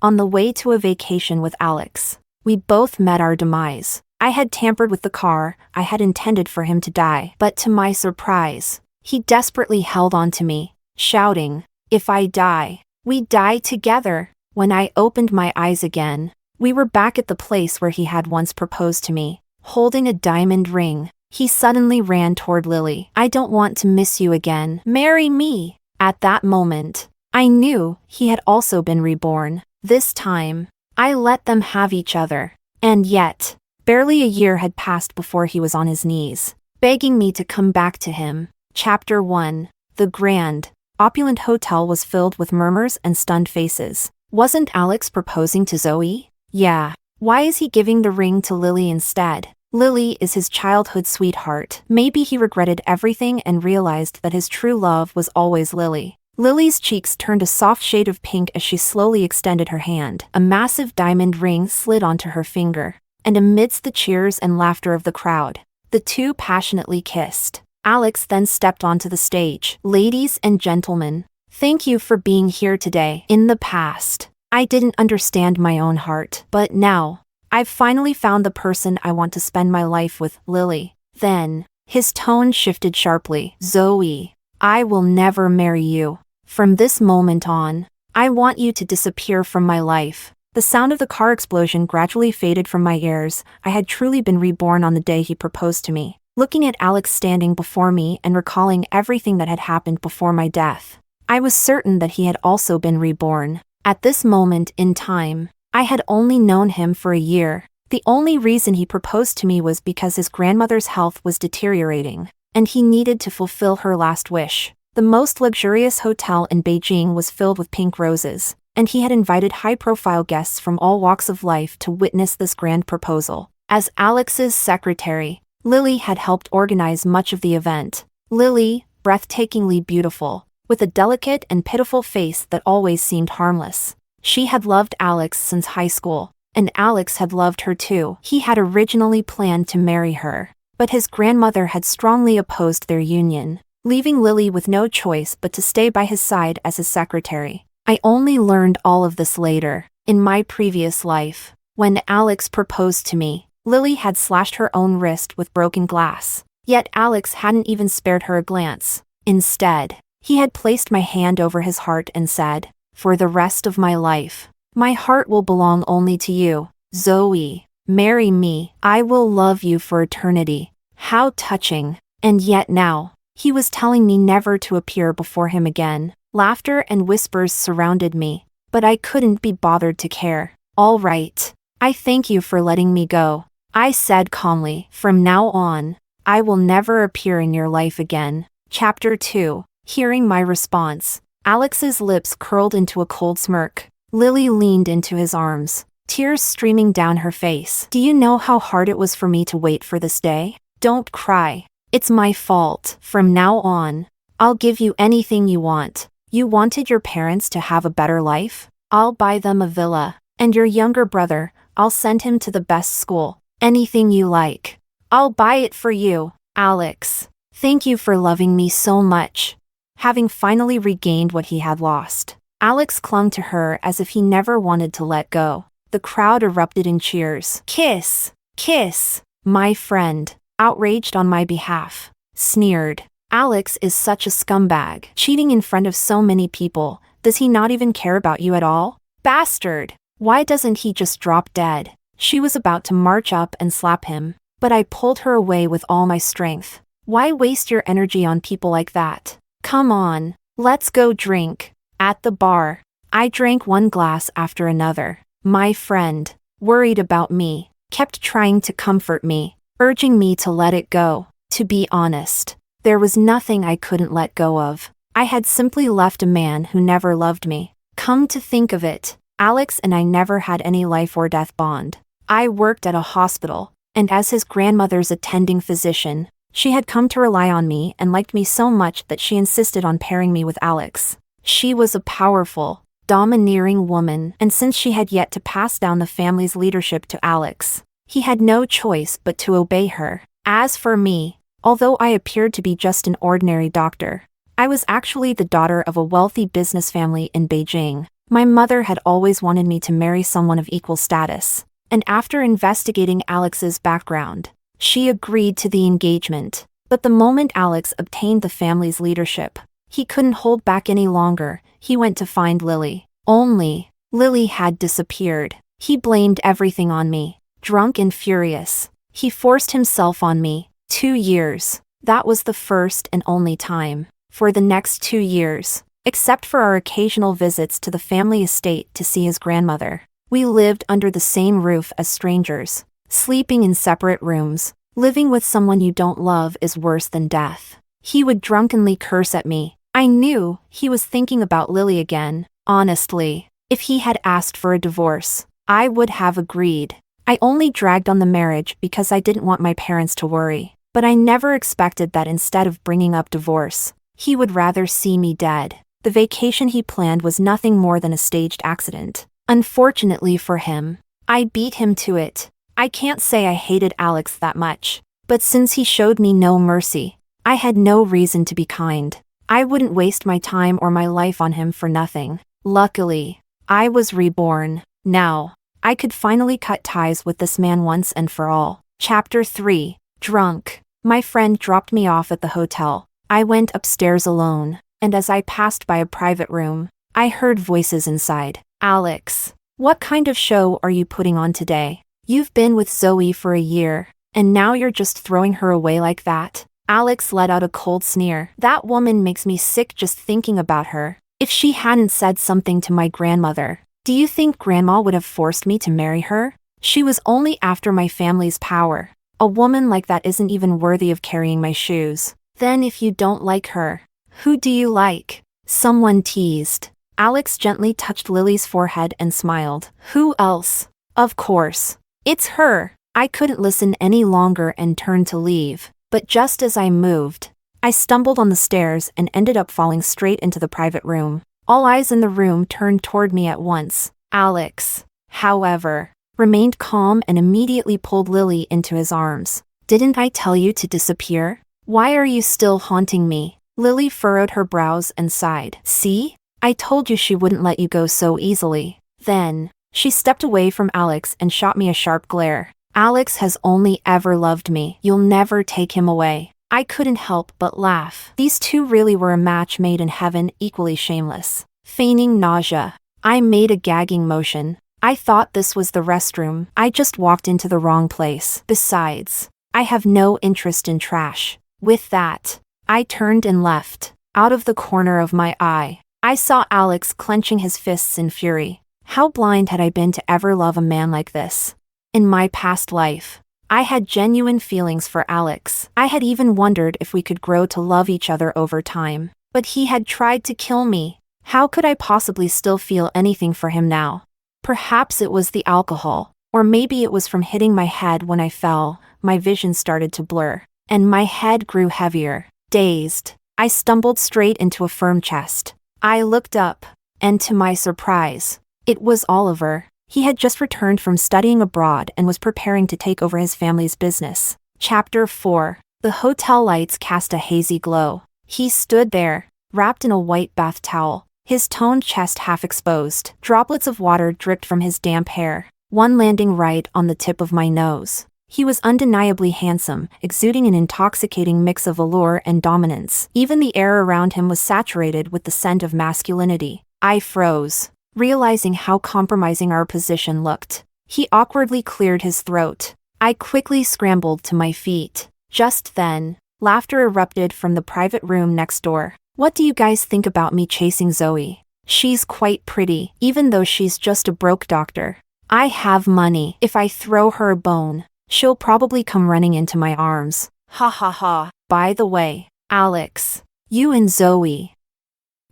on the way to a vacation with Alex. We both met our demise. I had tampered with the car, I had intended for him to die, but to my surprise, he desperately held on to me, shouting, "If I die, we die together." When I opened my eyes again, we were back at the place where he had once proposed to me, holding a diamond ring. He suddenly ran toward Lily. "I don't want to miss you again. Marry me." At that moment, I knew he had also been reborn. This time, I let them have each other. And yet, barely a year had passed before he was on his knees, begging me to come back to him. Chapter 1. The grand, opulent hotel was filled with murmurs and stunned faces. Wasn't Alex proposing to Zoe? Yeah. Why is he giving the ring to Lily instead? Lily is his childhood sweetheart. Maybe he regretted everything and realized that his true love was always Lily. Lily's cheeks turned a soft shade of pink as she slowly extended her hand. A massive diamond ring slid onto her finger, and amidst the cheers and laughter of the crowd, the two passionately kissed. Alex then stepped onto the stage. "Ladies and gentlemen, thank you for being here today. In the past, I didn't understand my own heart, but now, I've finally found the person I want to spend my life with, Lily." Then, his tone shifted sharply. "Zoe, I will never marry you. From this moment on, I want you to disappear from my life." The sound of the car explosion gradually faded from my ears. I had truly been reborn on the day he proposed to me. Looking at Alex standing before me and recalling everything that had happened before my death, I was certain that he had also been reborn. At this moment in time, I had only known him for a year. The only reason he proposed to me was because his grandmother's health was deteriorating, and he needed to fulfill her last wish. The most luxurious hotel in Beijing was filled with pink roses, and he had invited high-profile guests from all walks of life to witness this grand proposal. As Alex's secretary, Lily had helped organize much of the event. Lily, breathtakingly beautiful, with a delicate and pitiful face that always seemed harmless. She had loved Alex since high school, and Alex had loved her too. He had originally planned to marry her, but his grandmother had strongly opposed their union, leaving Lily with no choice but to stay by his side as his secretary. I only learned all of this later. In my previous life, when Alex proposed to me, Lily had slashed her own wrist with broken glass. Yet Alex hadn't even spared her a glance. Instead, he had placed my hand over his heart and said, "For the rest of my life, my heart will belong only to you. Zoe, marry me. I will love you for eternity." How touching. And yet now, he was telling me never to appear before him again. Laughter and whispers surrounded me, but I couldn't be bothered to care. "All right. I thank you for letting me go," I said calmly. "From now on, I will never appear in your life again." Chapter 2. Hearing my response, Alex's lips curled into a cold smirk. Lily leaned into his arms, tears streaming down her face. "Do you know how hard it was for me to wait for this day? Don't cry. It's my fault. From now on, I'll give you anything you want. You wanted your parents to have a better life? I'll buy them a villa. And your younger brother, I'll send him to the best school. Anything you like, I'll buy it for you. Alex, thank you for loving me so much." Having finally regained what he had lost, Alex clung to her as if he never wanted to let go. The crowd erupted in cheers. "Kiss! Kiss! My friend," outraged on my behalf, sneered. "Alex is such a scumbag, cheating in front of so many people. Does he not even care about you at all? Bastard! Why doesn't he just drop dead?" She was about to march up and slap him, but I pulled her away with all my strength. "Why waste your energy on people like that? Come on, let's go drink." At the bar, I drank one glass after another. My friend, worried about me, kept trying to comfort me, urging me to let it go. To be honest, there was nothing I couldn't let go of. I had simply left a man who never loved me. Come to think of it, Alex and I never had any life or death bond. I worked at a hospital, and as his grandmother's attending physician, she had come to rely on me and liked me so much that she insisted on pairing me with Alex. She was a powerful, domineering woman, and since she had yet to pass down the family's leadership to Alex, he had no choice but to obey her. As for me, although I appeared to be just an ordinary doctor, I was actually the daughter of a wealthy business family in Beijing. My mother had always wanted me to marry someone of equal status, and after investigating Alex's background, she agreed to the engagement. But the moment Alex obtained the family's leadership, he couldn't hold back any longer. He went to find Lily. Only, Lily had disappeared. He blamed everything on me. Drunk and furious, he forced himself on me. 2 years. That was the first and only time. For the next 2 years, except for our occasional visits to the family estate to see his grandmother, we lived under the same roof as strangers, sleeping in separate rooms. Living with someone you don't love is worse than death. He would drunkenly curse at me. I knew he was thinking about Lily again. Honestly, if he had asked for a divorce, I would have agreed. I only dragged on the marriage because I didn't want my parents to worry. But I never expected that instead of bringing up divorce, he would rather see me dead. The vacation he planned was nothing more than a staged accident. Unfortunately for him, I beat him to it. I can't say I hated Alex that much, but since he showed me no mercy, I had no reason to be kind. I wouldn't waste my time or my life on him for nothing. Luckily, I was reborn. Now, I could finally cut ties with this man once and for all. Chapter 3. Drunk. My friend dropped me off at the hotel. I went upstairs alone, and as I passed by a private room, I heard voices inside. Alex, what kind of show are you putting on today? You've been with Zoe for a year, and now you're just throwing her away like that? Alex let out a cold sneer. That woman makes me sick just thinking about her. If she hadn't said something to my grandmother, do you think Grandma would have forced me to marry her? She was only after my family's power. A woman like that isn't even worthy of carrying my shoes. Then if you don't like her, who do you like? Someone teased. Alex gently touched Lily's forehead and smiled. Who else? Of course. It's her. I couldn't listen any longer and turned to leave. But just as I moved, I stumbled on the stairs and ended up falling straight into the private room. All eyes in the room turned toward me at once. Alex, however, remained calm and immediately pulled Lily into his arms. Didn't I tell you to disappear? Why are you still haunting me? Lily furrowed her brows and sighed. See? I told you she wouldn't let you go so easily. Then, she stepped away from Alex and shot me a sharp glare. Alex has only ever loved me. You'll never take him away. I couldn't help but laugh. These two really were a match made in heaven, equally shameless. Feigning nausea, I made a gagging motion. I thought this was the restroom. I just walked into the wrong place. Besides, I have no interest in trash. With that, I turned and left. Out of the corner of my eye, I saw Alex clenching his fists in fury. How blind had I been to ever love a man like this? In my past life, I had genuine feelings for Alex. I had even wondered if we could grow to love each other over time. But he had tried to kill me. How could I possibly still feel anything for him now? Perhaps it was the alcohol, or maybe it was from hitting my head when I fell. My vision started to blur, and my head grew heavier. Dazed, I stumbled straight into a firm chest. I looked up, and to my surprise, it was Oliver. He had just returned from studying abroad and was preparing to take over his family's business. Chapter 4. The hotel lights cast a hazy glow. He stood there, wrapped in a white bath towel, his toned chest half exposed. Droplets of water dripped from his damp hair, one landing right on the tip of my nose. He was undeniably handsome, exuding an intoxicating mix of allure and dominance. Even the air around him was saturated with the scent of masculinity. I froze, realizing how compromising our position looked. He awkwardly cleared his throat. I quickly scrambled to my feet. Just then, laughter erupted from the private room next door. What do you guys think about me chasing Zoe? She's quite pretty, even though she's just a broke doctor. I have money. If I throw her a bone, she'll probably come running into my arms. Ha ha ha. By the way, Alex, you and Zoe,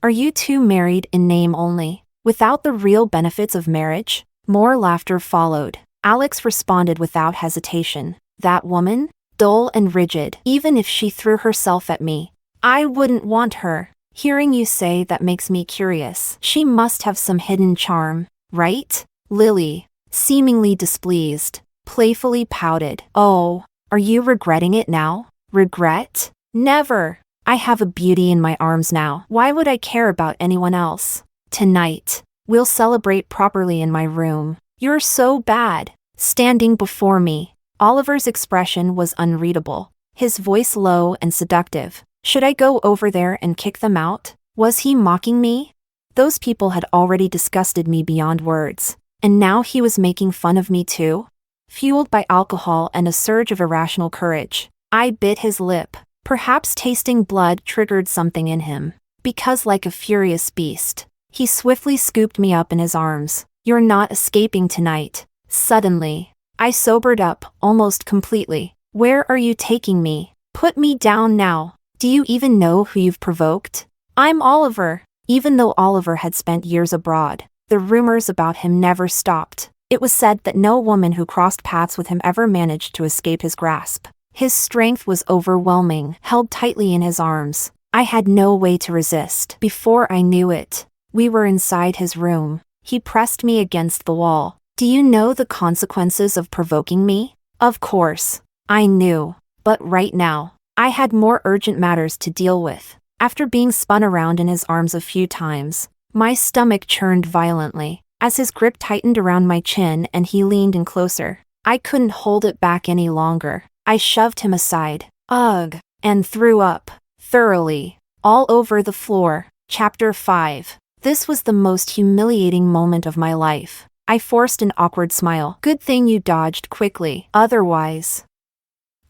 are you two married in name only, without the real benefits of marriage? More laughter followed. Alex responded without hesitation. That woman? Dull and rigid. Even if she threw herself at me, I wouldn't want her. Hearing you say that makes me curious. She must have some hidden charm, right? Lily, seemingly displeased, playfully pouted. Oh, are you regretting it now? Regret? Never. I have a beauty in my arms now. Why would I care about anyone else? Tonight, We'll celebrate properly in my room. You're so bad. Standing before me. Oliver's expression was unreadable, his voice low and seductive. Should I go over there and kick them out? Was he mocking me? Those people had already disgusted me beyond words, and now he was making fun of me too? Fueled by alcohol and a surge of irrational courage, I bit his lip. Perhaps tasting blood triggered something in him, because like a furious beast, he swiftly scooped me up in his arms. You're not escaping tonight. Suddenly, I sobered up, almost completely. Where are you taking me? Put me down now. Do you even know who you've provoked? I'm Oliver. Even though Oliver had spent years abroad, the rumors about him never stopped. It was said that no woman who crossed paths with him ever managed to escape his grasp. His strength was overwhelming, held tightly in his arms. I had no way to resist. Before I knew it, we were inside his room. He pressed me against the wall. Do you know the consequences of provoking me? Of course. I knew. But right now, I had more urgent matters to deal with. After being spun around in his arms a few times, my stomach churned violently. As his grip tightened around my chin and he leaned in closer, I couldn't hold it back any longer. I shoved him aside, ugh, and threw up, thoroughly, all over the floor. Chapter 5. This was the most humiliating moment of my life. I forced an awkward smile. Good thing you dodged quickly. Otherwise,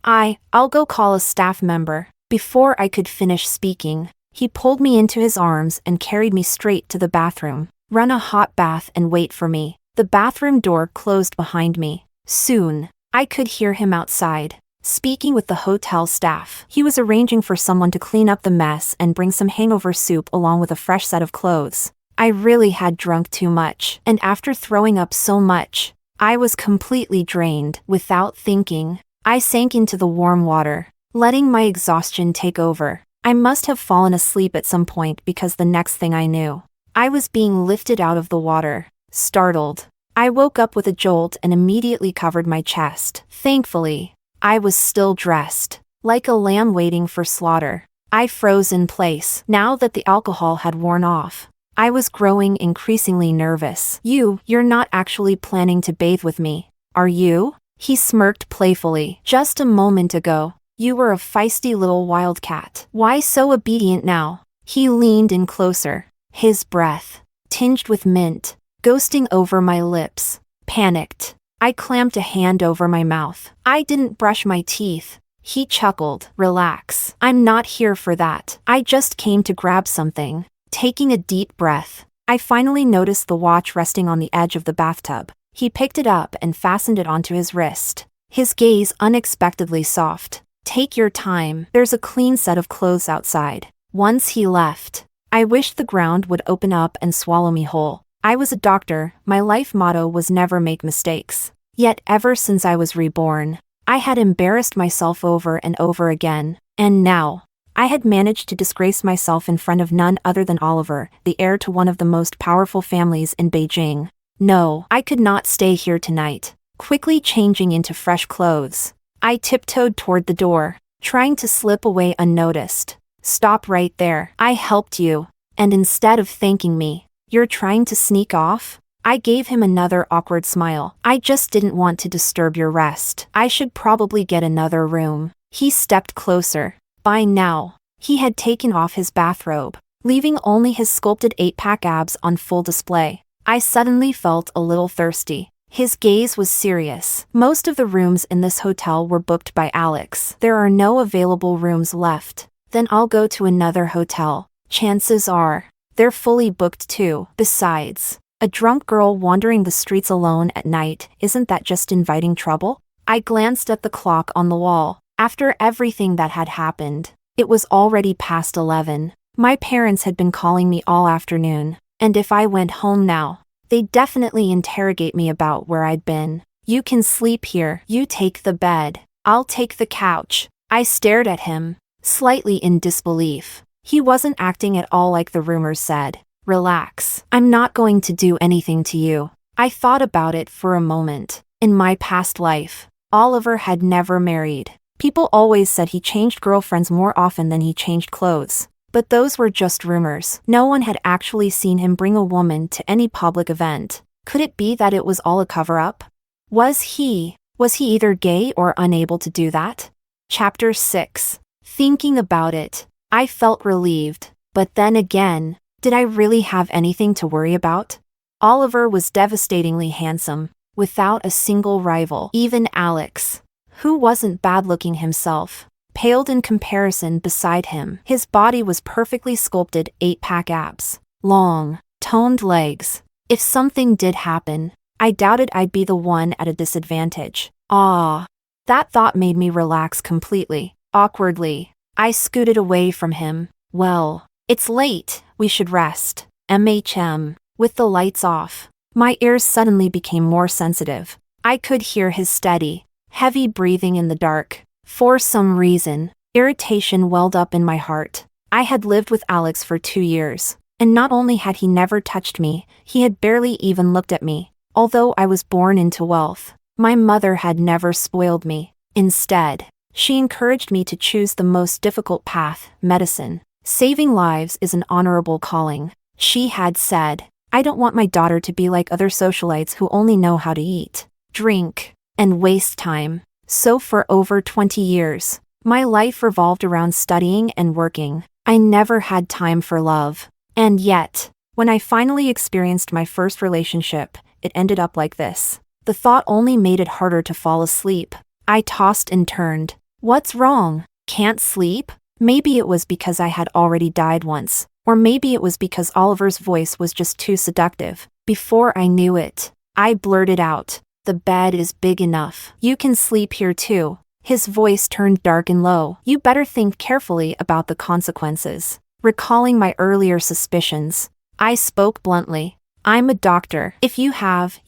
I'll go call a staff member. Before I could finish speaking, he pulled me into his arms and carried me straight to the bathroom. Run a hot bath and wait for me. The bathroom door closed behind me. Soon, I could hear him outside, speaking with the hotel staff. He was arranging for someone to clean up the mess and bring some hangover soup along with a fresh set of clothes. I really had drunk too much, and after throwing up so much, I was completely drained. Without thinking, I sank into the warm water, letting my exhaustion take over. I must have fallen asleep at some point because the next thing I knew, I was being lifted out of the water. Startled, I woke up with a jolt and immediately covered my chest. Thankfully, I was still dressed, like a lamb waiting for slaughter. I froze in place. Now that the alcohol had worn off, I was growing increasingly nervous. You're not actually planning to bathe with me, are you? He smirked playfully. Just a moment ago, you were a feisty little wildcat. Why so obedient now? He leaned in closer, his breath, tinged with mint, ghosting over my lips. Panicked, I clamped a hand over my mouth. I didn't brush my teeth. He chuckled. Relax. I'm not here for that. I just came to grab something. Taking a deep breath, I finally noticed the watch resting on the edge of the bathtub. He picked it up and fastened it onto his wrist, his gaze unexpectedly soft. Take your time. There's a clean set of clothes outside. Once he left, I wished the ground would open up and swallow me whole. I was a doctor. My life motto was never make mistakes. Yet ever since I was reborn, I had embarrassed myself over and over again. And now, I had managed to disgrace myself in front of none other than Oliver, the heir to one of the most powerful families in Beijing. No, I could not stay here tonight. Quickly changing into fresh clothes, I tiptoed toward the door, trying to slip away unnoticed. Stop right there. I helped you. And instead of thanking me, you're trying to sneak off? I gave him another awkward smile. I just didn't want to disturb your rest. I should probably get another room. He stepped closer. By now, he had taken off his bathrobe, leaving only his sculpted 8-pack abs on full display. I suddenly felt a little thirsty. His gaze was serious. Most of the rooms in this hotel were booked by Alex. There are no available rooms left. Then I'll go to another hotel. Chances are, they're fully booked too. Besides, a drunk girl wandering the streets alone at night, isn't that just inviting trouble? I glanced at the clock on the wall. After everything that had happened, it was already past 11. My parents had been calling me all afternoon, and if I went home now, they'd definitely interrogate me about where I'd been. You can sleep here. You take the bed. I'll take the couch. I stared at him, slightly in disbelief. He wasn't acting at all like the rumors said. Relax. I'm not going to do anything to you. I thought about it for a moment. In my past life, Oliver had never married. People always said he changed girlfriends more often than he changed clothes. But those were just rumors. No one had actually seen him bring a woman to any public event. Could it be that it was all a cover-up? Was he either gay or unable to do that? Chapter 6. Thinking about it, I felt relieved. But then again, did I really have anything to worry about? Oliver was devastatingly handsome, without a single rival. Even Alex, who wasn't bad-looking himself, paled in comparison beside him. His body was perfectly sculpted 8-pack abs, long, toned legs. If something did happen, I doubted I'd be the one at a disadvantage. That thought made me relax completely. Awkwardly, I scooted away from him. Well, it's late, we should rest. With the lights off, my ears suddenly became more sensitive. I could hear his steady, heavy breathing in the dark. For some reason, irritation welled up in my heart. I had lived with Alex for 2 years, and not only had he never touched me, he had barely even looked at me. Although I was born into wealth, my mother had never spoiled me. Instead, she encouraged me to choose the most difficult path, medicine. Saving lives is an honorable calling, she had said. I don't want my daughter to be like other socialites who only know how to eat, drink, and waste time. So for over 20 years, my life revolved around studying and working. I never had time for love. And yet, when I finally experienced my first relationship, it ended up like this. The thought only made it harder to fall asleep. I tossed and turned. What's wrong? Can't sleep? Maybe it was because I had already died once. Or maybe it was because Oliver's voice was just too seductive. Before I knew it, I blurted out, "The bed is big enough. You can sleep here too." His voice turned dark and low. "You better think carefully about the consequences." Recalling my earlier suspicions, I spoke bluntly. "I'm a doctor. If you have,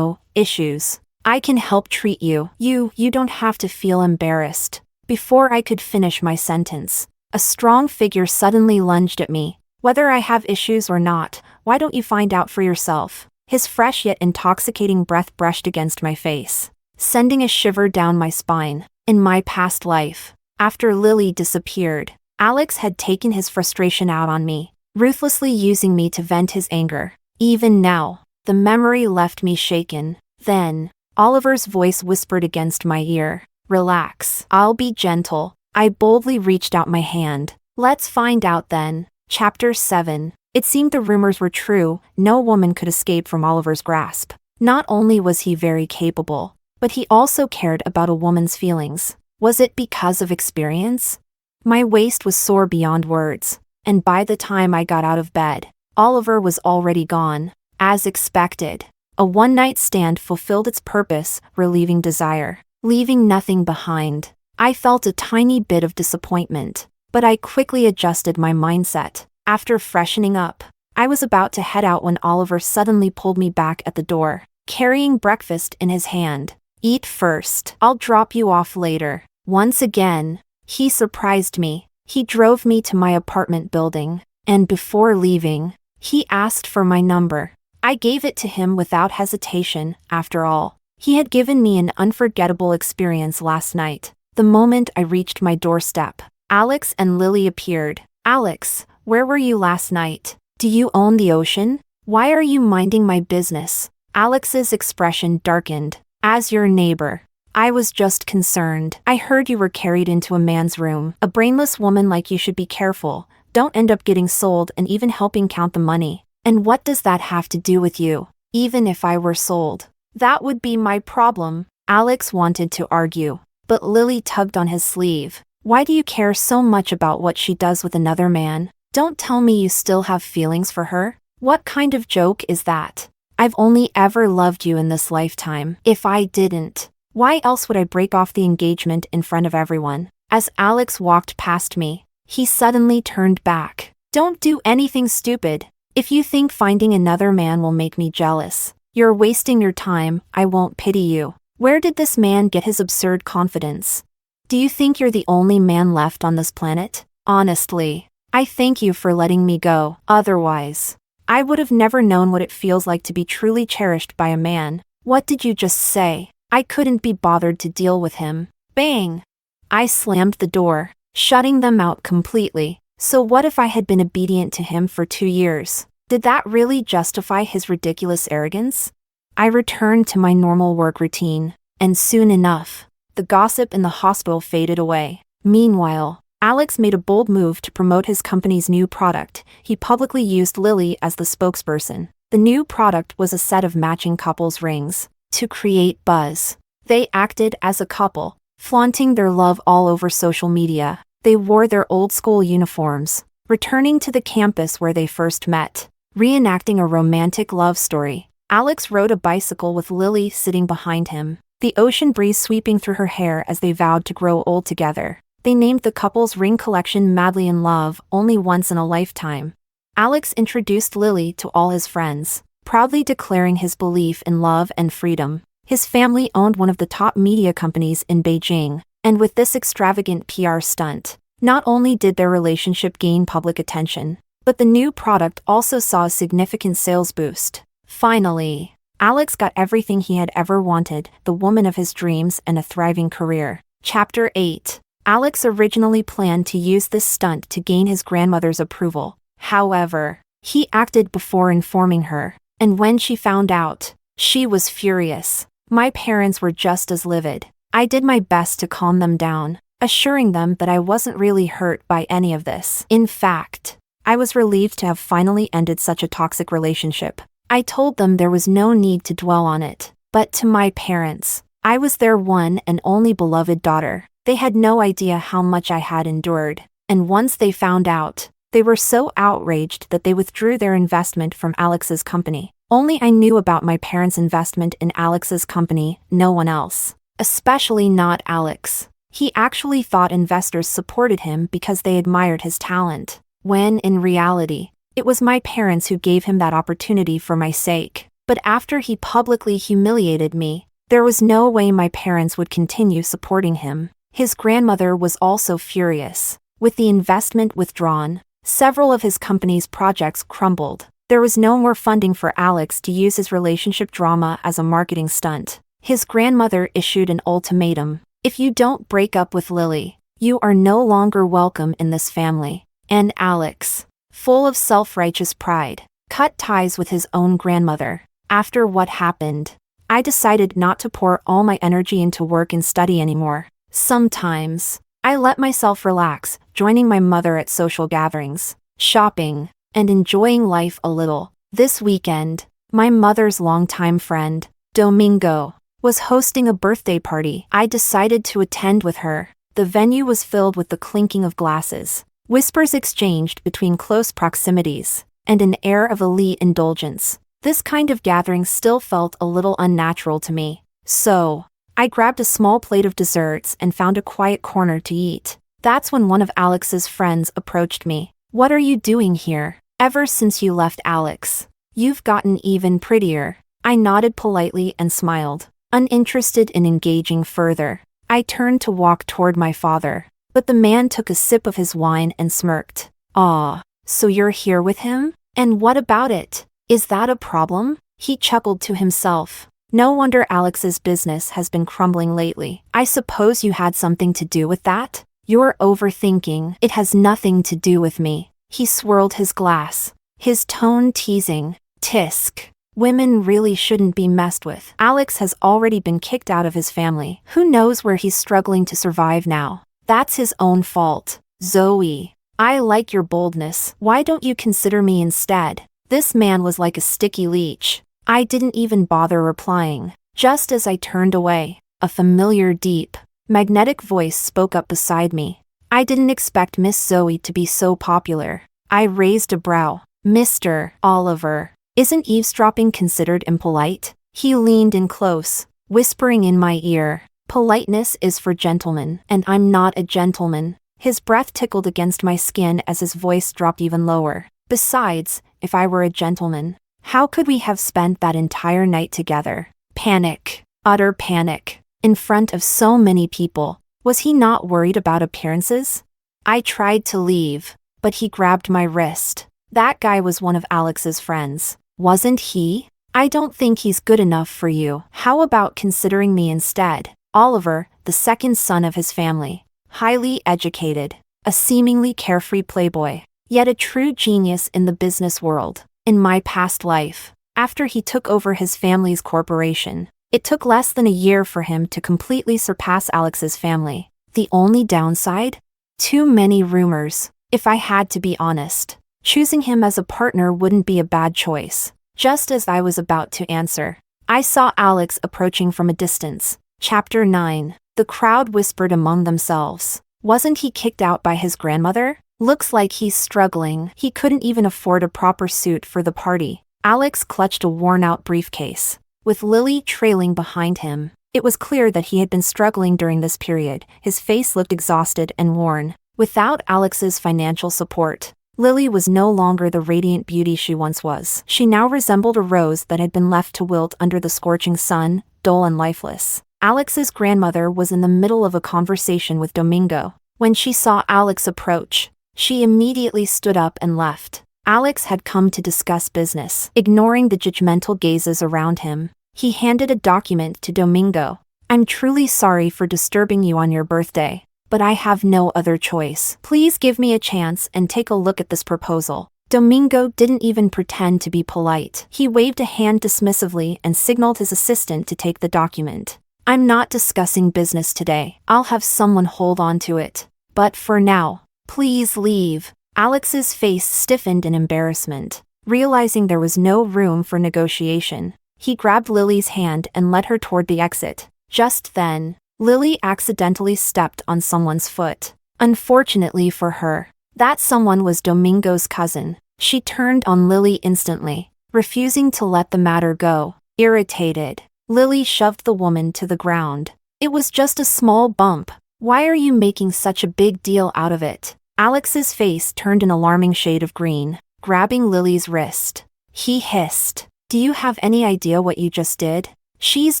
issues, I can help treat you. You don't have to feel embarrassed." Before I could finish my sentence, a strong figure suddenly lunged at me. "Whether I have issues or not, why don't you find out for yourself?" His fresh yet intoxicating breath brushed against my face, sending a shiver down my spine. In my past life, after Lily disappeared, Alex had taken his frustration out on me, ruthlessly using me to vent his anger. Even now, the memory left me shaken. Then, Oliver's voice whispered against my ear, "Relax, I'll be gentle." I boldly reached out my hand. "Let's find out then." Chapter 7. It seemed the rumors were true. No woman could escape from Oliver's grasp. Not only was he very capable, but he also cared about a woman's feelings. Was it because of experience? My waist was sore beyond words, and by the time I got out of bed, Oliver was already gone. As expected, a one-night stand fulfilled its purpose, relieving desire, leaving nothing behind. I felt a tiny bit of disappointment, but I quickly adjusted my mindset. After freshening up, I was about to head out when Oliver suddenly pulled me back at the door, carrying breakfast in his hand. "Eat first. I'll drop you off later." Once again, he surprised me. He drove me to my apartment building, and before leaving, he asked for my number. I gave it to him without hesitation. After all, he had given me an unforgettable experience last night. The moment I reached my doorstep, Alex and Lily appeared. "Alex, where were you last night? Do you own the ocean? Why are you minding my business?" Alex's expression darkened. "As your neighbor, I was just concerned. I heard you were carried into a man's room. A brainless woman like you should be careful. Don't end up getting sold and even helping count the money." "And what does that have to do with you? Even if I were sold, that would be my problem." Alex wanted to argue, but Lily tugged on his sleeve. "Why do you care so much about what she does with another man? Don't tell me you still have feelings for her. What kind of joke is that? I've only ever loved you in this lifetime. If I didn't, why else would I break off the engagement in front of everyone?" As Alex walked past me, he suddenly turned back. "Don't do anything stupid. If you think finding another man will make me jealous, you're wasting your time. I won't pity you." Where did this man get his absurd confidence? Do you think you're the only man left on this planet? Honestly, I thank you for letting me go. Otherwise, I would have never known what it feels like to be truly cherished by a man. What did you just say? I couldn't be bothered to deal with him. Bang! I slammed the door, shutting them out completely. So what if I had been obedient to him for 2 years? Did that really justify his ridiculous arrogance? I returned to my normal work routine, and soon enough, the gossip in the hospital faded away. Meanwhile, Alex made a bold move to promote his company's new product. He publicly used Lily as the spokesperson. The new product was a set of matching couples rings. To create buzz, they acted as a couple, flaunting their love all over social media. They wore their old-school uniforms, returning to the campus where they first met, reenacting a romantic love story. Alex rode a bicycle with Lily sitting behind him, the ocean breeze sweeping through her hair as they vowed to grow old together. They named the couple's ring collection Madly in Love, only once in a lifetime. Alex introduced Lily to all his friends, proudly declaring his belief in love and freedom. His family owned one of the top media companies in Beijing, and with this extravagant PR stunt, not only did their relationship gain public attention, but the new product also saw a significant sales boost. Finally, Alex got everything he had ever wanted, the woman of his dreams and a thriving career. Chapter 8. Alex originally planned to use this stunt to gain his grandmother's approval. However, he acted before informing her, and when she found out, she was furious. My parents were just as livid. I did my best to calm them down, assuring them that I wasn't really hurt by any of this. In fact, I was relieved to have finally ended such a toxic relationship. I told them there was no need to dwell on it. But to my parents, I was their one and only beloved daughter. They had no idea how much I had endured, and once they found out, they were so outraged that they withdrew their investment from Alex's company. Only I knew about my parents' investment in Alex's company, no one else. Especially not Alex. He actually thought investors supported him because they admired his talent, when in reality, it was my parents who gave him that opportunity for my sake. But after he publicly humiliated me, there was no way my parents would continue supporting him. His grandmother was also furious. With the investment withdrawn, several of his company's projects crumbled. There was no more funding for Alex to use his relationship drama as a marketing stunt. His grandmother issued an ultimatum. If you don't break up with Lily, you are no longer welcome in this family. And Alex, full of self-righteous pride, cut ties with his own grandmother. After what happened, I decided not to pour all my energy into work and study anymore. Sometimes, I let myself relax, joining my mother at social gatherings, shopping, and enjoying life a little. This weekend, my mother's longtime friend, Domingo, was hosting a birthday party. I decided to attend with her. The venue was filled with the clinking of glasses, whispers exchanged between close proximities, and an air of elite indulgence. This kind of gathering still felt a little unnatural to me. So, I grabbed a small plate of desserts and found a quiet corner to eat. That's when one of Alex's friends approached me. "What are you doing here? Ever since you left Alex, you've gotten even prettier." I nodded politely and smiled, uninterested in engaging further. I turned to walk toward my father, but the man took a sip of his wine and smirked. "Ah, so you're here with him? And what about it? Is that a problem?" He chuckled to himself. "No wonder Alex's business has been crumbling lately. I suppose you had something to do with that? You're overthinking. It has nothing to do with me." He swirled his glass, his tone teasing. "Tisk. Women really shouldn't be messed with. Alex has already been kicked out of his family. Who knows where he's struggling to survive now? That's his own fault." "Zoe, I like your boldness. Why don't you consider me instead?" This man was like a sticky leech. I didn't even bother replying. Just as I turned away, a familiar deep, magnetic voice spoke up beside me. I didn't expect Miss Zoe to be so popular. I raised a brow. "Mr. Oliver, isn't eavesdropping considered impolite?" He leaned in close, whispering in my ear, "Politeness is for gentlemen, and I'm not a gentleman." His breath tickled against my skin as his voice dropped even lower. "Besides, if I were a gentleman, how could we have spent that entire night together?" Panic. Utter panic. In front of so many people. Was he not worried about appearances? I tried to leave, but he grabbed my wrist. That guy was one of Alex's friends, wasn't he? "I don't think he's good enough for you. How about considering me instead?" Oliver, the second son of his family, highly educated, a seemingly carefree playboy, yet a true genius in the business world. In my past life, after he took over his family's corporation, it took less than a year for him to completely surpass Alex's family. The only downside? Too many rumors. If I had to be honest, choosing him as a partner wouldn't be a bad choice. Just as I was about to answer, I saw Alex approaching from a distance. Chapter 9. The crowd whispered among themselves. Wasn't he kicked out by his grandmother? Looks like he's struggling. He couldn't even afford a proper suit for the party. Alex clutched a worn-out briefcase, with Lily trailing behind him. It was clear that he had been struggling during this period. His face looked exhausted and worn. Without Alex's financial support, Lily was no longer the radiant beauty she once was. She now resembled a rose that had been left to wilt under the scorching sun, dull and lifeless. Alex's grandmother was in the middle of a conversation with Domingo. When she saw Alex approach, she immediately stood up and left. Alex had come to discuss business. Ignoring the judgmental gazes around him, he handed a document to Domingo. I'm truly sorry for disturbing you on your birthday, but I have no other choice. Please give me a chance and take a look at this proposal. Domingo didn't even pretend to be polite. He waved a hand dismissively and signaled his assistant to take the document. I'm not discussing business today. I'll have someone hold on to it. But for now, please leave. Alex's face stiffened in embarrassment. Realizing there was no room for negotiation, he grabbed Lily's hand and led her toward the exit. Just then, Lily accidentally stepped on someone's foot. Unfortunately for her, that someone was Domingo's cousin. She turned on Lily instantly, refusing to let the matter go. Irritated, Lily shoved the woman to the ground. It was just a small bump. Why are you making such a big deal out of it? Alex's face turned an alarming shade of green, grabbing Lily's wrist. He hissed. Do you have any idea what you just did? She's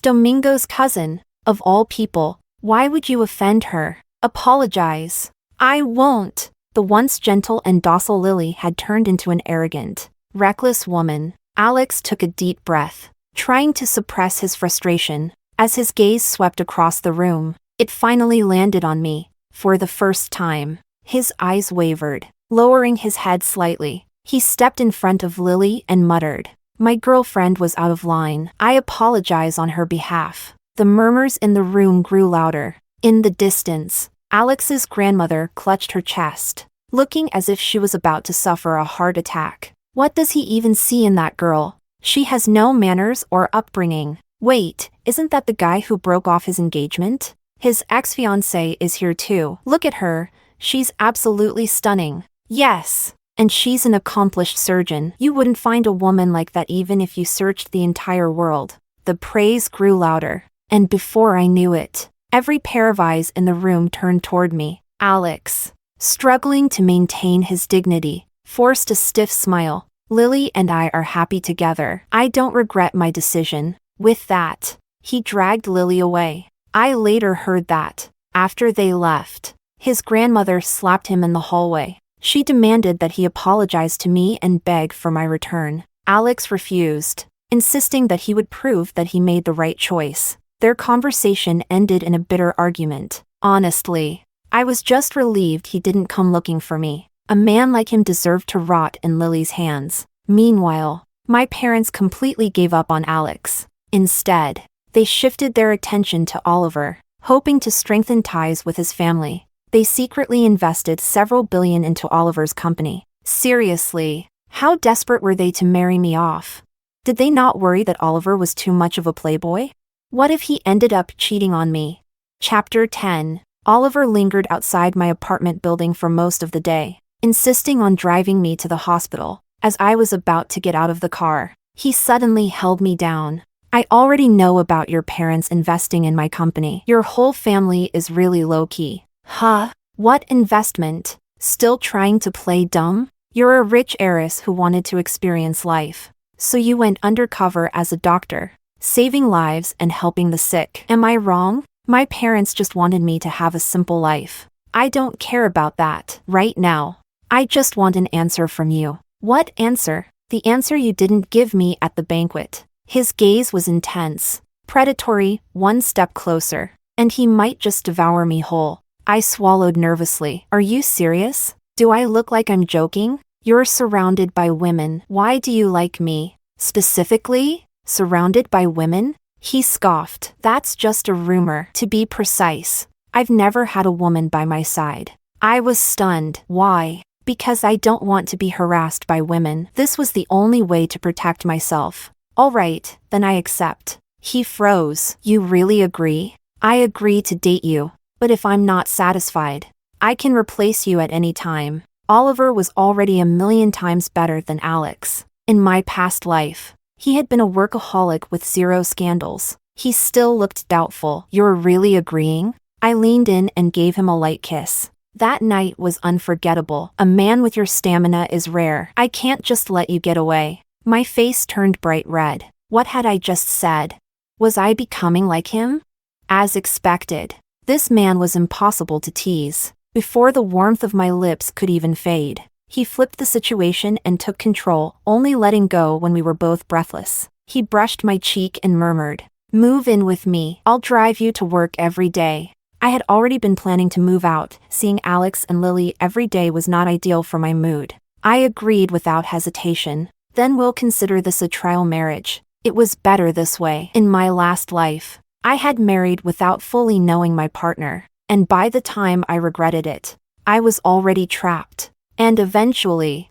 Domingo's cousin. Of all people, why would you offend her? Apologize. I won't. The once gentle and docile Lily had turned into an arrogant, reckless woman. Alex took a deep breath, trying to suppress his frustration. As his gaze swept across the room, it finally landed on me. For the first time, his eyes wavered. Lowering his head slightly, he stepped in front of Lily and muttered, "My girlfriend was out of line. I apologize on her behalf." The murmurs in the room grew louder. In the distance, Alex's grandmother clutched her chest, looking as if she was about to suffer a heart attack. What does he even see in that girl? She has no manners or upbringing. Wait, isn't that the guy who broke off his engagement? His ex-fiancée is here too. Look at her. She's absolutely stunning. Yes, and she's an accomplished surgeon. You wouldn't find a woman like that even if you searched the entire world. The praise grew louder, and before I knew it, every pair of eyes in the room turned toward me. Alex, struggling to maintain his dignity, forced a stiff smile. Lily and I are happy together. I don't regret my decision. With that, he dragged Lily away. I later heard that, after they left, his grandmother slapped him in the hallway. She demanded that he apologize to me and beg for my return. Alex refused, insisting that he would prove that he made the right choice. Their conversation ended in a bitter argument. Honestly, I was just relieved he didn't come looking for me. A man like him deserved to rot in Lily's hands. Meanwhile, my parents completely gave up on Alex. Instead, they shifted their attention to Oliver, hoping to strengthen ties with his family. They secretly invested several billion into Oliver's company. Seriously, how desperate were they to marry me off? Did they not worry that Oliver was too much of a playboy? What if he ended up cheating on me? Chapter 10. Oliver lingered outside my apartment building for most of the day, insisting on driving me to the hospital. As I was about to get out of the car, he suddenly held me down. I already know about your parents investing in my company. Your whole family is really low-key. Huh? What investment? Still trying to play dumb? You're a rich heiress who wanted to experience life. So you went undercover as a doctor, saving lives and helping the sick. Am I wrong? My parents just wanted me to have a simple life. I don't care about that right now. I just want an answer from you. What answer? The answer you didn't give me at the banquet. His gaze was intense, predatory, one step closer, and he might just devour me whole. I swallowed nervously. Are you serious? Do I look like I'm joking? You're surrounded by women. Why do you like me? Specifically? Surrounded by women? He scoffed. That's just a rumor, to be precise. I've never had a woman by my side. I was stunned. Why? Because I don't want to be harassed by women. This was the only way to protect myself. All right, then I accept. He froze. You really agree? I agree to date you. But if I'm not satisfied, I can replace you at any time. Oliver was already a million times better than Alex. In my past life, he had been a workaholic with 0 scandals. He still looked doubtful. You're really agreeing? I leaned in and gave him a light kiss. That night was unforgettable. A man with your stamina is rare. I can't just let you get away. My face turned bright red. What had I just said? Was I becoming like him? As expected, this man was impossible to tease. Before the warmth of my lips could even fade, he flipped the situation and took control, only letting go when we were both breathless. He brushed my cheek and murmured, "Move in with me. I'll drive you to work every day." I had already been planning to move out. Seeing Alex and Lily every day was not ideal for my mood. I agreed without hesitation. Then we'll consider this a trial marriage. It was better this way. In my last life, I had married without fully knowing my partner, and by the time I regretted it, I was already trapped. And eventually,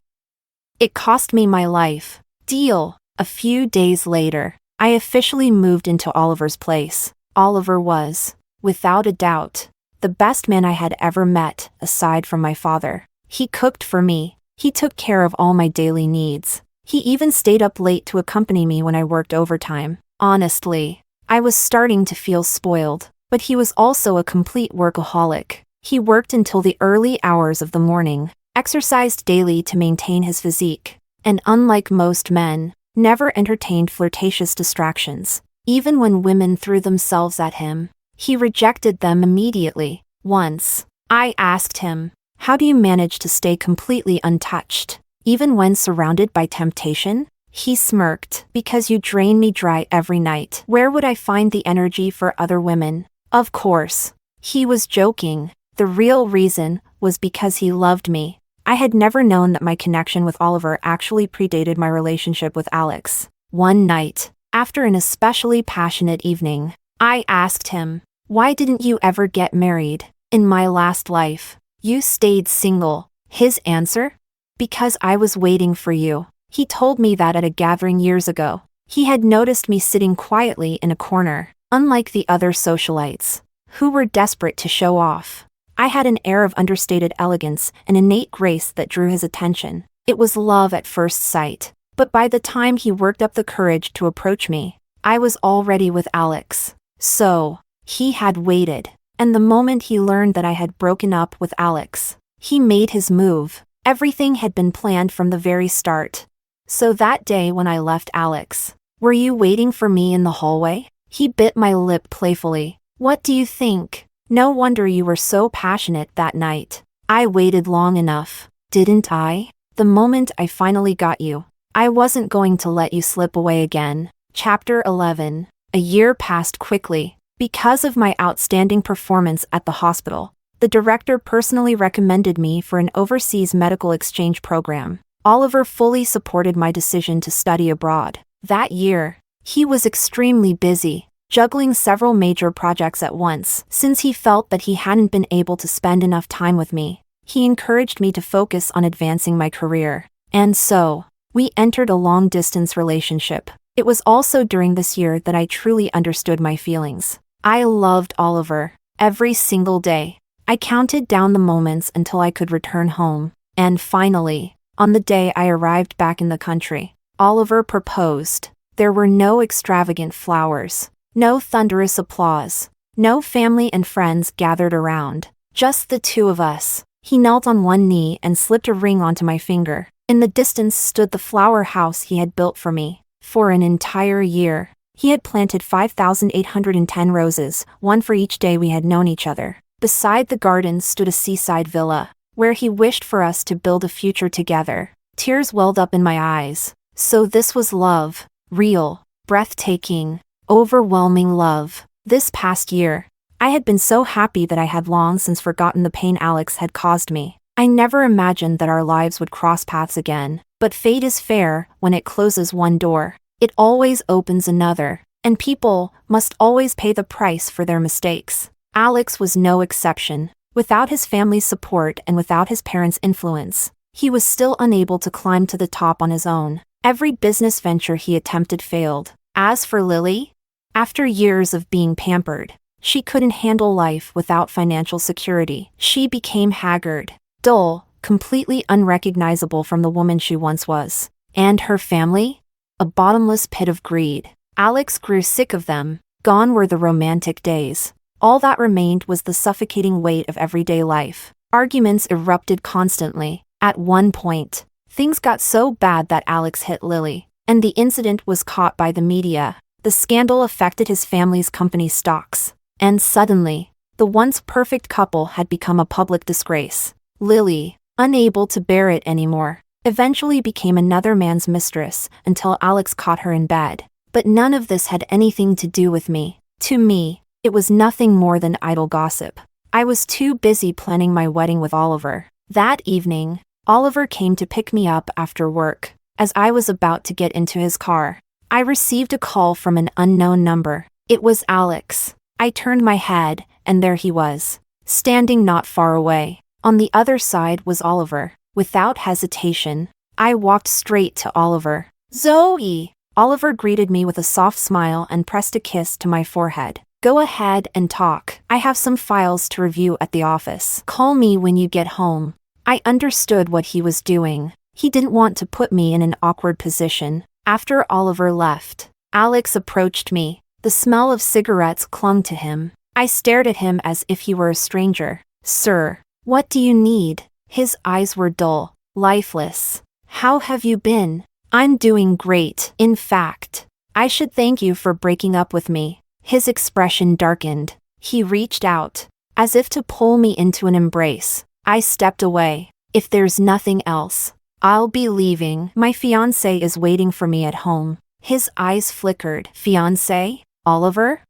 it cost me my life. Deal. A few days later, I officially moved into Oliver's place. Oliver was, without a doubt, the best man I had ever met, aside from my father. He cooked for me. He took care of all my daily needs. He even stayed up late to accompany me when I worked overtime. Honestly, I was starting to feel spoiled, but he was also a complete workaholic. He worked until the early hours of the morning, exercised daily to maintain his physique, and unlike most men, never entertained flirtatious distractions. Even when women threw themselves at him, he rejected them immediately. Once, I asked him, "How do you manage to stay completely untouched, even when surrounded by temptation?" He smirked. "Because you drain me dry every night. Where would I find the energy for other women?" Of course, he was joking. The real reason was because he loved me. I had never known that my connection with Oliver actually predated my relationship with Alex. One night, after an especially passionate evening, I asked him, "Why didn't you ever get married? In my last life, you stayed single." His answer? "Because I was waiting for you." He told me that at a gathering years ago. He had noticed me sitting quietly in a corner, unlike the other socialites, who were desperate to show off. I had an air of understated elegance and innate grace that drew his attention. It was love at first sight. But by the time he worked up the courage to approach me, I was already with Alex. So, he had waited. And the moment he learned that I had broken up with Alex, he made his move. Everything had been planned from the very start. So that day when I left Alex, "Were you waiting for me in the hallway?" He bit my lip playfully. "What do you think? No wonder you were so passionate that night." I waited long enough, didn't I? The moment I finally got you, I wasn't going to let you slip away again. Chapter 11. A year passed quickly. Because of my outstanding performance at the hospital, the director personally recommended me for an overseas medical exchange program. Oliver fully supported my decision to study abroad. That year, he was extremely busy, juggling several major projects at once. Since he felt that he hadn't been able to spend enough time with me, he encouraged me to focus on advancing my career. And so, we entered a long-distance relationship. It was also during this year that I truly understood my feelings. I loved Oliver. Every single day, I counted down the moments until I could return home. And finally, on the day I arrived back in the country, Oliver proposed. There were no extravagant flowers, no thunderous applause, no family and friends gathered around, just the two of us. He knelt on one knee and slipped a ring onto my finger. In the distance stood the flower house he had built for me. For an entire year, he had planted 5,810 roses, one for each day we had known each other. Beside the garden stood a seaside villa, where he wished for us to build a future together. Tears welled up in my eyes. So this was love. Real, breathtaking, overwhelming love. This past year, I had been so happy that I had long since forgotten the pain Alex had caused me. I never imagined that our lives would cross paths again, but fate is fair. When it closes one door, it always opens another, and people must always pay the price for their mistakes. Alex was no exception. Without his family's support and without his parents' influence, he was still unable to climb to the top on his own. Every business venture he attempted failed. As for Lily, after years of being pampered, she couldn't handle life without financial security. She became haggard, dull, completely unrecognizable from the woman she once was. And her family? A bottomless pit of greed. Alex grew sick of them. Gone were the romantic days. All that remained was the suffocating weight of everyday life. Arguments erupted constantly. At one point, things got so bad that Alex hit Lily, and the incident was caught by the media. The scandal affected his family's company stocks, and suddenly, the once perfect couple had become a public disgrace. Lily, unable to bear it anymore, eventually became another man's mistress until Alex caught her in bed. But none of this had anything to do with me. To me, it was nothing more than idle gossip. I was too busy planning my wedding with Oliver. That evening, Oliver came to pick me up after work. As I was about to get into his car, I received a call from an unknown number. It was Alex. I turned my head, and there he was, standing not far away. On the other side was Oliver. Without hesitation, I walked straight to Oliver. "Zoe!" Oliver greeted me with a soft smile and pressed a kiss to my forehead. "Go ahead and talk. I have some files to review at the office. Call me when you get home." I understood what he was doing. He didn't want to put me in an awkward position. After Oliver left, Alex approached me. The smell of cigarettes clung to him. I stared at him as if he were a stranger. "Sir, what do you need?" His eyes were dull, lifeless. "How have you been?" "I'm doing great. In fact, I should thank you for breaking up with me." His expression darkened. He reached out, as if to pull me into an embrace. I stepped away. "If there's nothing else, I'll be leaving. My fiancé is waiting for me at home." His eyes flickered. "Fiancé? Oliver?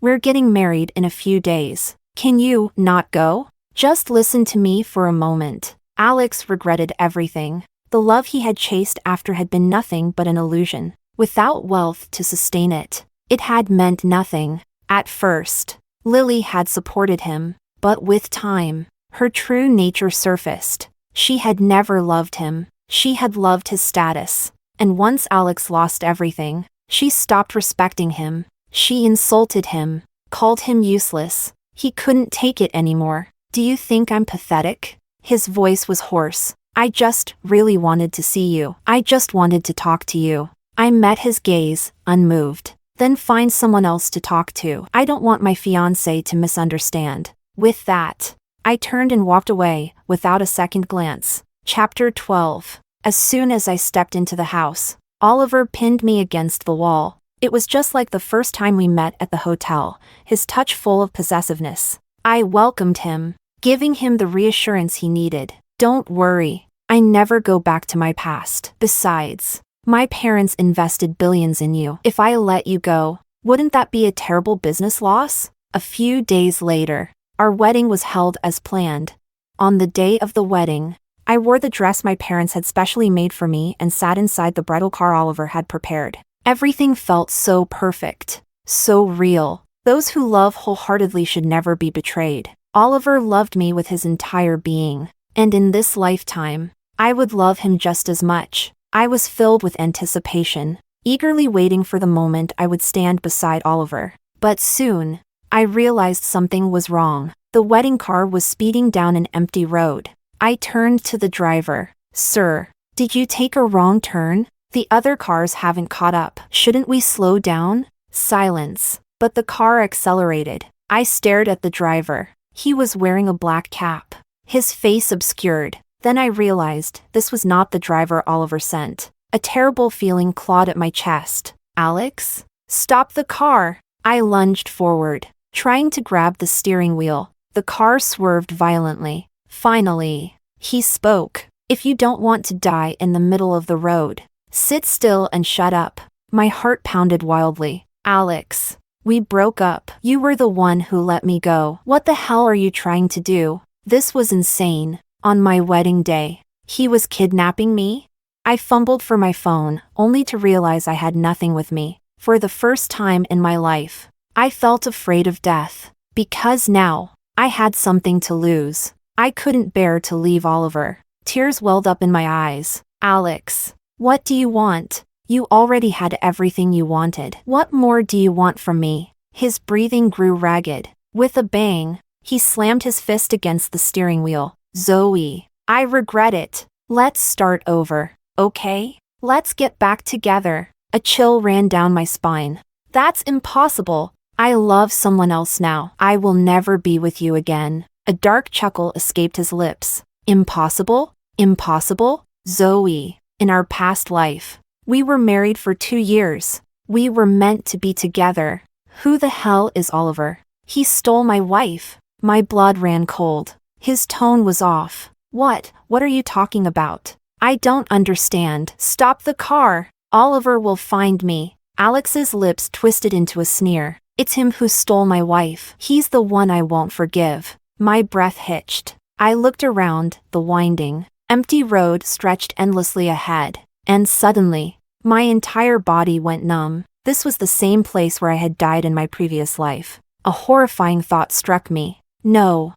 We're getting married in a few days. Can you not go? Just listen to me for a moment." Alex regretted everything. The love he had chased after had been nothing but an illusion. Without wealth to sustain it, it had meant nothing. At first, Lily had supported him, but with time, her true nature surfaced. She had never loved him. She had loved his status. And once Alex lost everything, she stopped respecting him. She insulted him, called him useless. He couldn't take it anymore. "Do you think I'm pathetic?" His voice was hoarse. "I just really wanted to see you. I just wanted to talk to you." I met his gaze, unmoved. "Then find someone else to talk to. I don't want my fiancé to misunderstand." With that, I turned and walked away, without a second glance. Chapter 12. As soon as I stepped into the house, Oliver pinned me against the wall. It was just like the first time we met at the hotel, his touch full of possessiveness. I welcomed him, giving him the reassurance he needed. "Don't worry, I never go back to my past. Besides, my parents invested billions in you. If I let you go, wouldn't that be a terrible business loss?" A few days later, our wedding was held as planned. On the day of the wedding, I wore the dress my parents had specially made for me and sat inside the bridal car Oliver had prepared. Everything felt so perfect, so real. Those who love wholeheartedly should never be betrayed. Oliver loved me with his entire being, and in this lifetime, I would love him just as much. I was filled with anticipation, eagerly waiting for the moment I would stand beside Oliver. But soon, I realized something was wrong. The wedding car was speeding down an empty road. I turned to the driver. "Sir, did you take a wrong turn? The other cars haven't caught up. Shouldn't we slow down?" Silence. But the car accelerated. I stared at the driver. He was wearing a black cap, his face obscured. Then I realized this was not the driver Oliver sent. A terrible feeling clawed at my chest. "Alex? Stop the car!" I lunged forward, trying to grab the steering wheel. The car swerved violently. Finally, he spoke. "If you don't want to die in the middle of the road, sit still and shut up." My heart pounded wildly. "Alex, We broke up. You were the one who let me go. What the hell are you trying to do? This was insane. On my wedding day, he was kidnapping me? I fumbled for my phone, only to realize I had nothing with me. For the first time in my life, I felt afraid of death. Because now, I had something to lose. I couldn't bear to leave Oliver. Tears welled up in my eyes. Alex, what do you want? You already had everything you wanted. What more do you want from me? His breathing grew ragged. With a bang, he slammed his fist against the steering wheel. Zoe, I regret it. Let's start over, okay? Let's get back together. A chill ran down my spine. That's impossible. I love someone else now. I will never be with you again. A dark chuckle escaped his lips. Impossible? Impossible? Zoe, in our past life, we were married for 2 years. We were meant to be together. Who the hell is Oliver? He stole my wife. My blood ran cold. His tone was off. What are you talking about? I don't understand. Stop the car. Oliver will find me. Alex's lips twisted into a sneer. It's him who stole my wife. He's the one I won't forgive. My breath hitched. I looked around, the winding, empty road stretched endlessly ahead. And suddenly, my entire body went numb. This was the same place where I had died in my previous life. A horrifying thought struck me. No,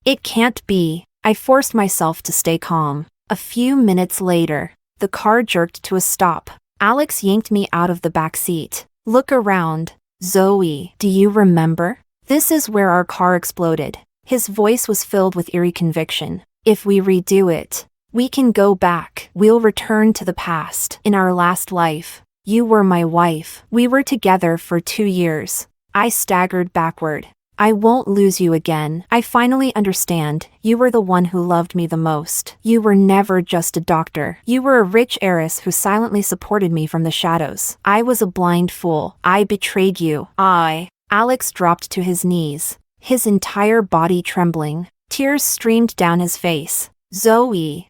it can't be. I forced myself to stay calm. A few minutes later, the car jerked to a stop. Alex yanked me out of the back seat. Look around. Zoe, do you remember? This is where our car exploded. His voice was filled with eerie conviction. If we redo it, we can go back. We'll return to the past. In our last life, you were my wife. We were together for 2 years. I staggered backward. I won't lose you again. I finally understand. You were the one who loved me the most. You were never just a doctor. You were a rich heiress who silently supported me from the shadows. I was a blind fool. I betrayed you. Alex dropped to his knees, his entire body trembling. Tears streamed down his face. Zoe,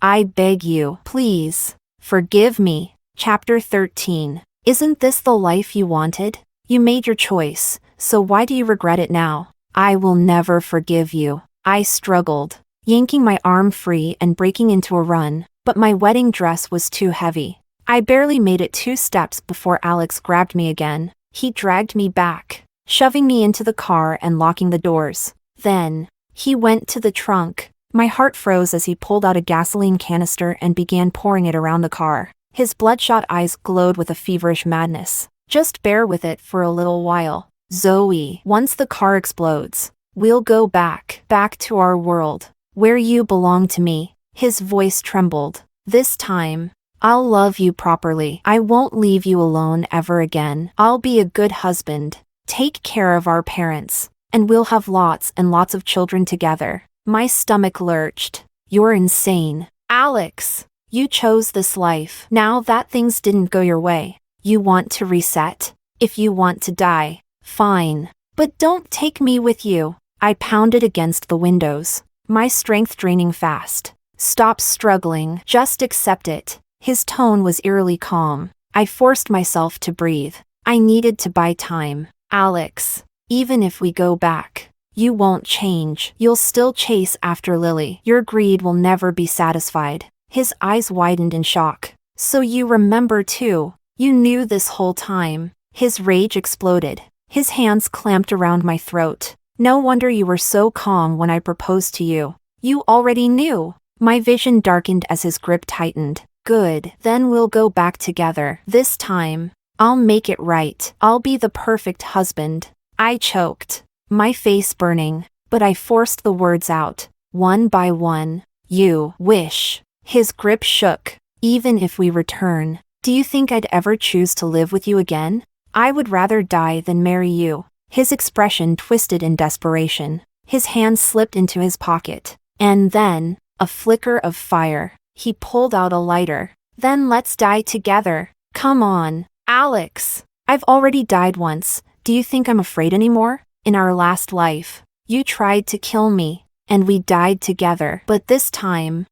I beg you, please, forgive me. Chapter 13. Isn't this the life you wanted? You made your choice, so why do you regret it now? I will never forgive you. I struggled, yanking my arm free and breaking into a run, but my wedding dress was too heavy. I barely made it 2 steps before Alex grabbed me again. He dragged me back, shoving me into the car and locking the doors. Then, he went to the trunk. My heart froze as he pulled out a gasoline canister and began pouring it around the car. His bloodshot eyes glowed with a feverish madness. Just bear with it for a little while. Zoe, once the car explodes, we'll go back to our world, where you belong to me. His voice trembled. This time, I'll love you properly. I won't leave you alone ever again. I'll be a good husband, take care of our parents, and we'll have lots and lots of children together. My stomach lurched. You're insane. Alex, you chose this life. Now that things didn't go your way, you want to reset? If you want to die, fine. But don't take me with you. I pounded against the windows, my strength draining fast. Stop struggling. Just accept it. His tone was eerily calm. I forced myself to breathe. I needed to buy time. Alex, even if we go back, you won't change. You'll still chase after Lily. Your greed will never be satisfied. His eyes widened in shock. So you remember too? You knew this whole time. His rage exploded. His hands clamped around my throat. No wonder you were so calm when I proposed to you. You already knew. My vision darkened as his grip tightened. Good, then we'll go back together. This time, I'll make it right. I'll be the perfect husband. I choked, my face burning, but I forced the words out, one by one. You wish. His grip shook. Even if we return, do you think I'd ever choose to live with you again? I would rather die than marry you. His expression twisted in desperation. His hand slipped into his pocket. And then, a flicker of fire. He pulled out a lighter. Then let's die together. Come on, Alex. I've already died once. Do you think I'm afraid anymore? In our last life, you tried to kill me, and we died together. But this time,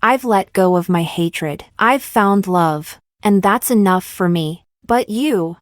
I've let go of my hatred. I've found love, and that's enough for me. But you,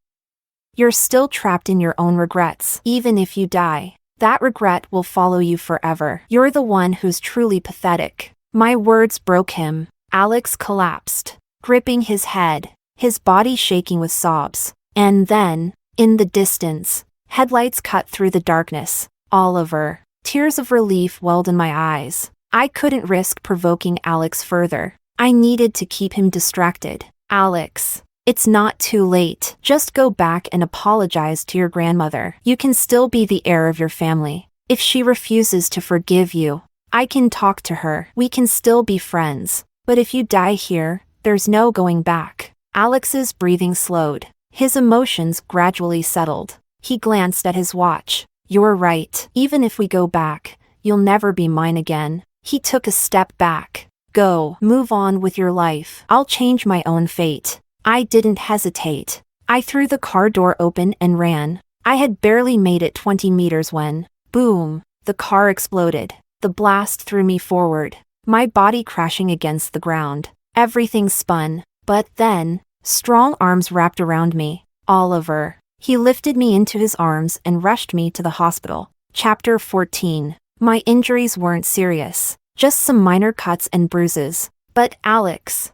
You're still trapped in your own regrets. Even if you die, that regret will follow you forever. You're the one who's truly pathetic. My words broke him. Alex collapsed, gripping his head, his body shaking with sobs. And then, in the distance, headlights cut through the darkness. Oliver. Tears of relief welled in my eyes. I couldn't risk provoking Alex further. I needed to keep him distracted. Alex, it's not too late. Just go back and apologize to your grandmother. You can still be the heir of your family. If she refuses to forgive you, I can talk to her. We can still be friends. But if you die here, there's no going back. Alex's breathing slowed. His emotions gradually settled. He glanced at his watch. You're right. Even if we go back, you'll never be mine again. He took a step back. Go, move on with your life. I'll change my own fate. I didn't hesitate. I threw the car door open and ran. I had barely made it 20 meters when, boom, the car exploded. The blast threw me forward, my body crashing against the ground. Everything spun, but then, strong arms wrapped around me. Oliver. He lifted me into his arms and rushed me to the hospital. Chapter 14. My injuries weren't serious, just some minor cuts and bruises. But Alex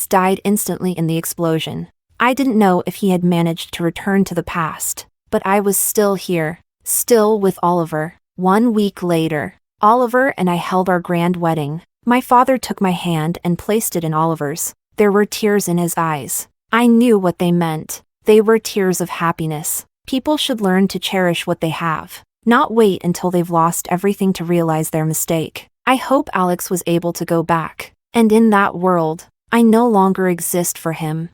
died instantly in the explosion. I didn't know if he had managed to return to the past, but I was still here, still with Oliver. 1 week later, Oliver and I held our grand wedding. My father took my hand and placed it in Oliver's. There were tears in his eyes. I knew what they meant. They were tears of happiness. People should learn to cherish what they have, not wait until they've lost everything to realize their mistake. I hope Alex was able to go back. And in that world, I no longer exist for him.